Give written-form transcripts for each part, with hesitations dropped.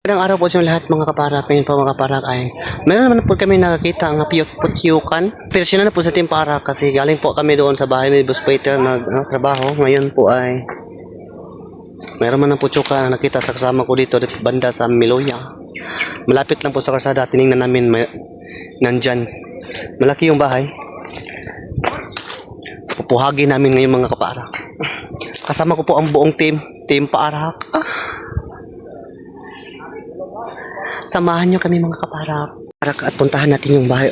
Magandang araw po sa lahat mga kaparak. Ngayon po mga kaparak ay meron naman po kami nakakita ang putyukan. Personal na po sa Team Parak kasi galing po kami doon sa bahay ni Boss Peter na trabaho. Ngayon po ay meron man ng putyukan na nakita sa kasama ko dito banda sa Miloya. Malapit lang po sa kalsada. Tinignan namin nandyan. Malaki yung bahay. Pupuhagi namin ngayon mga kaparak. Kasama ko po ang buong Team Parak. Samahan nyo kami mga kaparak at puntahan natin yung bahay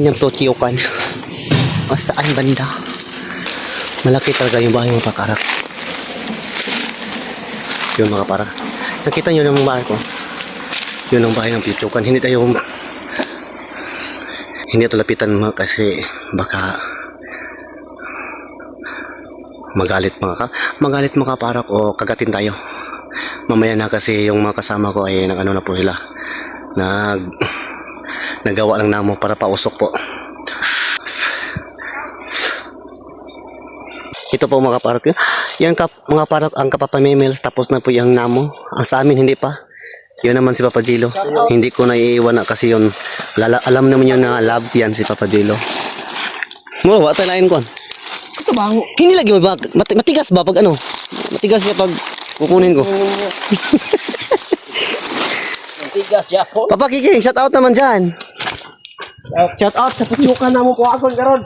ng putyukan. O saan banda? Malaki talaga yung bahay ng kaparak. Yun mga kaparak. Nakita nyo ng bahay ko. Yun ang bahay ng putyukan. Hindi ito lapitan kasi baka magalit mga kaparak o kagatin tayo. Mamaya na kasi yung mga kasama ko ay nag-ano na po sila. Nagawa lang namo para pausok po. Ito po mga kaparak. Yan mga kaparak ang kapapamimils tapos na po yung namo. Ang sa amin hindi pa. Yun naman si Papa Gilo. Hindi ko na iiwan na kasi yun. Alam naman yun na love yan si Papa Gilo. Mo, wala tayo lain ko. Ito ba? Hindi lagi ba? Matigas ba pag ano? Matigas siya pag kukunin ko. Papa Kiking, shout out naman dyan. Shout out sa putyukan na mo po ako karon.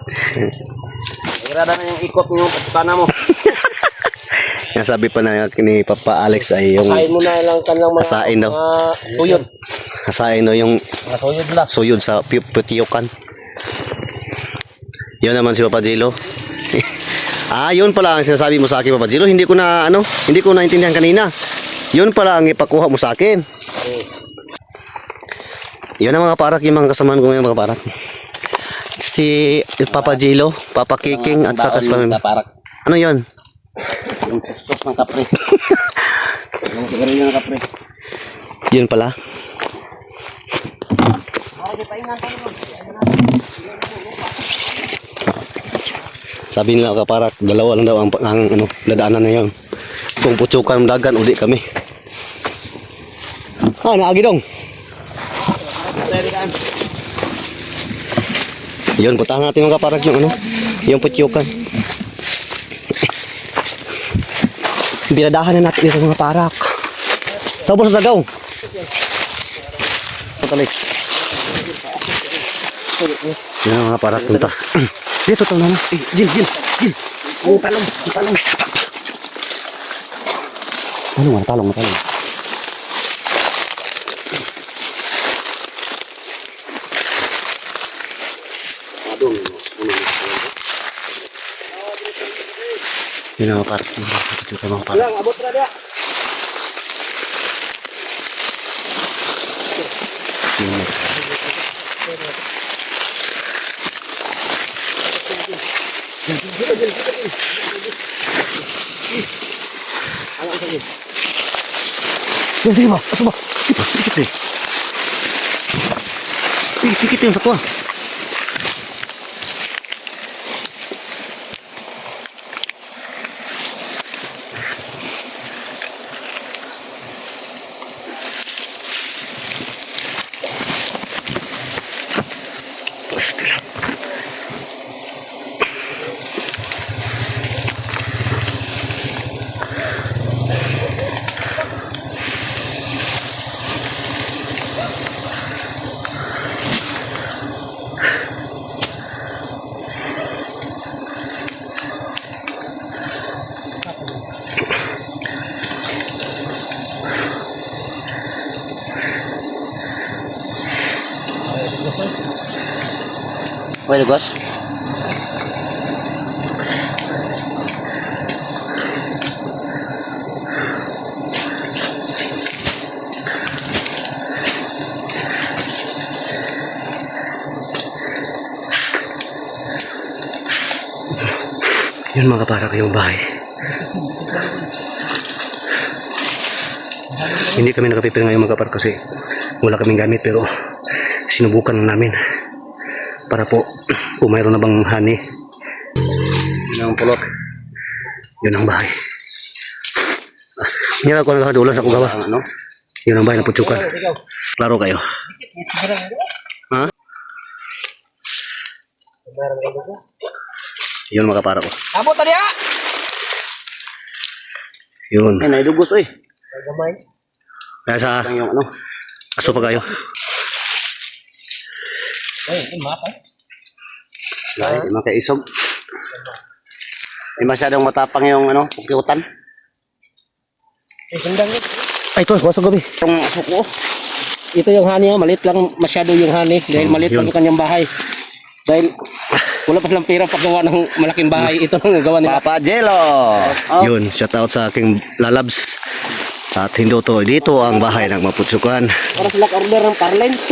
Agrada na yung ikot yung putyukan na mo. Yung sabi pa na ni Papa Alex ay yung asain mo na lang kanang mga asain daw. Suyod. Asain daw yung Suyod lang. suyod sa putyukan. Yun naman si Papa Gilo. Yun pala ang sinasabi mo sa akin Papa Gilo. Hindi ko naintindihan kanina. Yun pala ang ipakuha mo sa akin. Yun ang mga parak, yung mga kasamahan ko ngayon mga parak. Si Papa Gilo, Papa Kiking at saka si Parak. Ano yun? Yung sus ng kapre. Yung sigarilyo ng kapre. Yun pala. Sabi nila kaparak, dalawa lang daw ang nadaanan na yun. Kung putyukan ng dagan, uli kami. Naagi dong. Yun, puntahan natin mga kaparak yung putyukan. Binadahan na natin yung mga parak. Sabos sa tagaw. Patalik. Yan ang mga parak punta. Dito ito naman. Jil. Talong. Talong. Yun ang part. Ito mga part. Abot na dia. Sige ba? Aso ba? Pikit eh. Pikit yung satu. Pwede boss. Yun mga kaparak yung bahay. Hindi kami nakapipil ngayon mga kaparak kasi wala kaming gamit pero sinubukan namin para po kung mayroon na bang honey. Yun ang pulot. Yun ang bahay. Nira ko nakadulas ako gawa. Ano? Yun ang bahay ng Putsukan. Klaro kayo. Ha? Yun mga kapara ko. Abot tadi ah. Yun. Ay, naidugos eh. Kaya sa Ang yung ano. aso pa kayo. Ay, mapay. Ay, makaisog. Hindi masyadong matapang yung ano, pukiutan. Ay, ito. Wasag gabi. Itong suko. Ito yung honey, maliit lang masyado yung honey dahil maliit lang yun. yung kanyang bahay. Dahil wala pa silang pera paggawa ng malaking bahay. Ito lang gawa nila. Papa Jello! Oh. Yun. Shout out sa aking lalabs. At hindi to. Dito ang bahay ng Maputsukan. Para sila order ng parlens.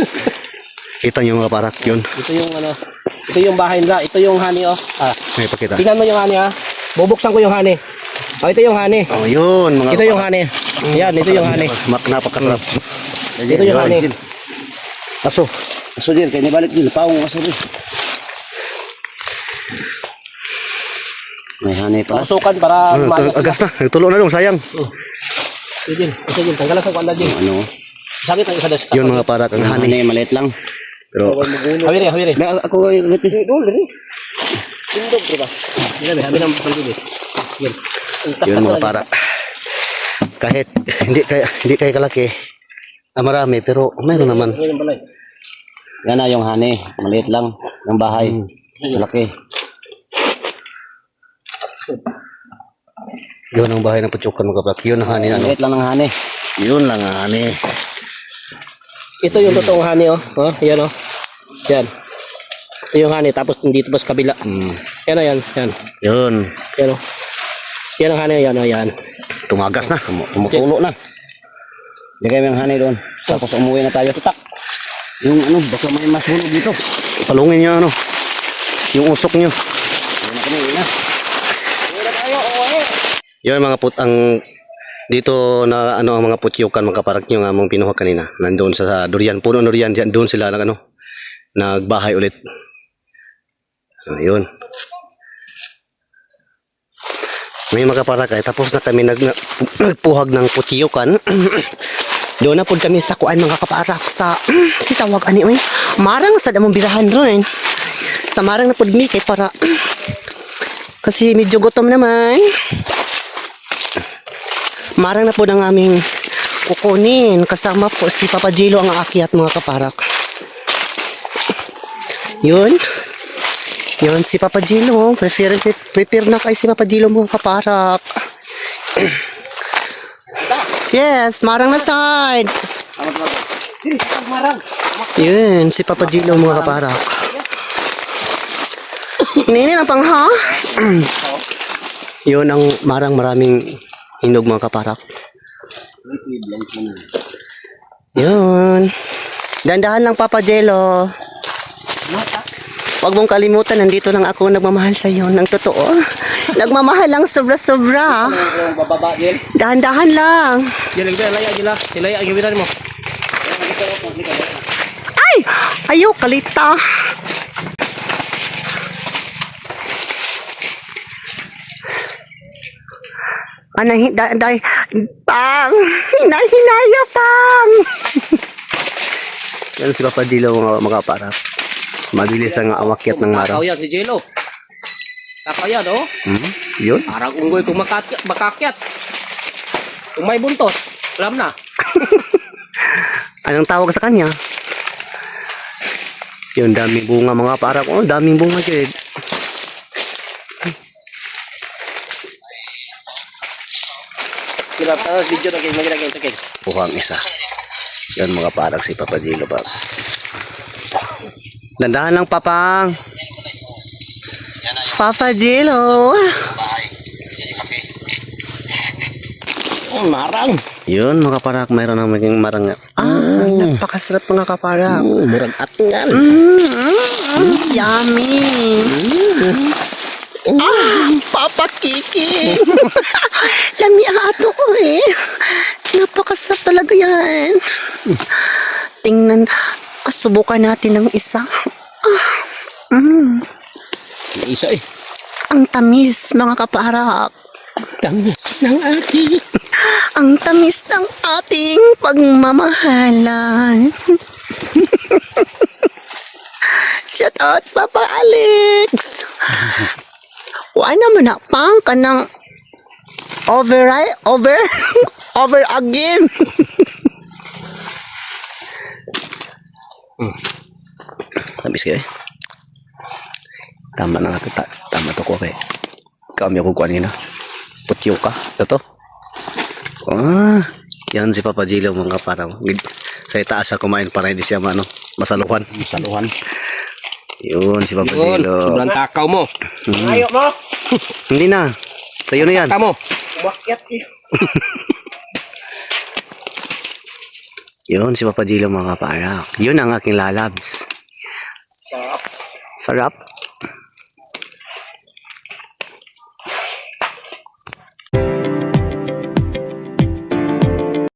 Kita nyo mga parak. Yun. Ito yung ano, ito yung bahay nila. Ito yung honey oh. Ah, May pakita. tingnan mo yung honey ah. Bubuksan ko yung honey. Oh, ito yung honey. Oh, yun. Mga Ito yung honey. Yan, ito yung honey. Napakasarap. Ito yung honey. Aso. Aso din. Kaya nibalik din. Paong aso din. May honey pa. Pasukan para lumayas. Agas na. Nagtulo na dong. Sayang. Ito din. Ito din. Tanggalan sa kwanda din. Ano? Sakit ang isa das. Yun mga parak. Ang honey. Maliit lang. Pero Hawiri, hawiri. Ako ay repis. Tindog ba? Yan, habi ng pagdili. Yan. yun mga parak. Kahit hindi kay kalaki. Marami pero mayroon naman. Yan na yung honey. Maliit lang. Yung bahay. Malaki. Yun ang bahay ng Putsukan mga parak. Yun ang honey. Ano? Maliit lang ng honey. Yun lang ang honey. Ito yung totoong honey oh. Oh, yan oh. Yan. Ito yung honey tapos dito pa sa kabila. Yan oh, yan. Yan. Yun. Yan oh. Yan ang honey, yan oh, yan. Tumagas na. Tumutulo na. Lagay mo yung honey doon. Tapos umuwi na tayo. Tutak. Yung ano, baka may masunog dito. Palungin nyo ano. Yung usok nyo. Yan na kami, yun na. Uwi na tayo, uwi. Yun mga ang dito na ano ang mga Putsukan mga kaparak nyo nga mong pinuha kanina. Nandoon sa durian. Puno durian. Diyan, doon sila nag, ano, nagbahay ulit. Ayun. May mga kaparak ay tapos na kami nagpuhag ng Putsukan. Doon na po kami sa kuan mga kaparak sa si tawag ani oy. Marang sa damong birahan ron. Sa marang na pud mi kay para kasi medyo gutom naman. Marang na po ng aming kukunin. Kasama po si Papa Jello ang aakyat mga kaparak. Yun. Yun si Papa Jello. Prepare na kay si Papa Jello mga kaparak. Yes, marang na side. Yun, si Papa Jello mga kaparak. Nini na pang ha? Yun ang maraming hinog mga kaparak. Yun. Dandahan lang Papa Jello. Huwag mong kalimutan, nandito lang ako nagmamahal sa iyo ng totoo. Nagmamahal lang sobra-sobra. Bababa, Jel. Dahan-dahan lang. Jel, laya, Jel. Silaya, gibiran mo. Ay! Ayaw, kalita. Pang! Hinaya, pang! Yan si Papa Jello mga para. Mabilis ang awakyat ng maraw. Takaw yan si Jello. Takaw yan, oh. Yun. Parang unggoy kung makakyat. Kung may buntot, alam na. Anong tawag sa kanya? Yun, daming bunga mga para ko. Daming bunga dyan. Kira video na kayo, magiging sakit. Puhang isa. Yan mga parang si Papa Jello pa. Dandahan lang papang. Papa Jello. Oh, marang. Yun mga kaparak, mayroon na maging marang. Napakasarap mga kaparak. Murag atingan. Yummy. Papa Kiki. Lami ato ko eh. Napakasarap talaga yan. Tingnan, subukan natin ng isa. Isa eh. Ang tamis mga kaparak. Tamis. ng ating Ang tamis ng ating pagmamahalan. Shout out, Papa Alex. Why naman na pang ka ng over again. Tamis kayo. Tama na nga. Tama to ko kay. Kami ako kuha nila. Putyo ka. Ito. Yan si Papa Gilo mga para. Sa itaas siya kumain para hindi siya masaluhan. Yun si Papa yun. Gilo. Sobrang takaw mo. Ayaw mo. Hindi na. Sa'yo na yan. Takaw mo. Wakyat eh. Yun si Papa Gilo mga kaparak. Yun ang aking lalabs. Sarap.